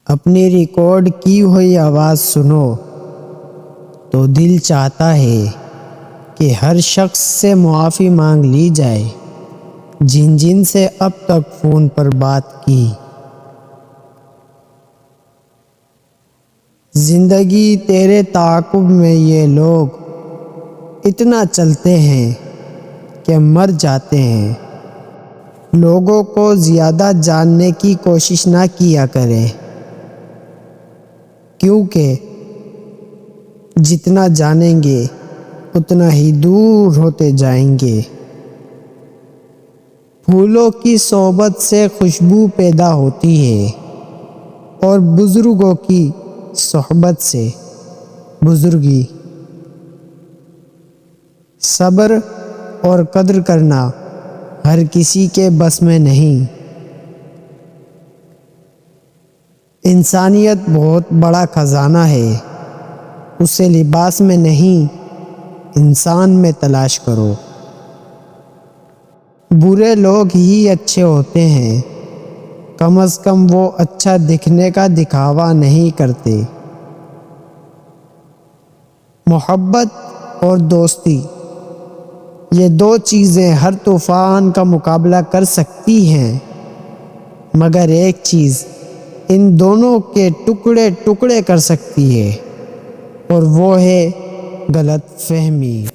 اپنی ریکارڈ کی ہوئی آواز سنو تو دل چاہتا ہے کہ ہر شخص سے معافی مانگ لی جائے جن جن سے اب تک فون پر بات کی۔ زندگی تیرے تعاقب میں یہ لوگ اتنا چلتے ہیں کہ مر جاتے ہیں۔ لوگوں کو زیادہ جاننے کی کوشش نہ کیا کریں، کیونکہ جتنا جانیں گے اتنا ہی دور ہوتے جائیں گے۔ پھولوں کی صحبت سے خوشبو پیدا ہوتی ہے اور بزرگوں کی صحبت سے بزرگی۔ صبر اور قدر کرنا ہر کسی کے بس میں نہیں۔ انسانیت بہت بڑا خزانہ ہے، اسے لباس میں نہیں انسان میں تلاش کرو۔ برے لوگ ہی اچھے ہوتے ہیں، کم از کم وہ اچھا دکھنے کا دکھاوا نہیں کرتے۔ محبت اور دوستی، یہ دو چیزیں ہر طوفان کا مقابلہ کر سکتی ہیں، مگر ایک چیز ان دونوں کے ٹکڑے ٹکڑے کر سکتی ہے، اور وہ ہے غلط فہمی۔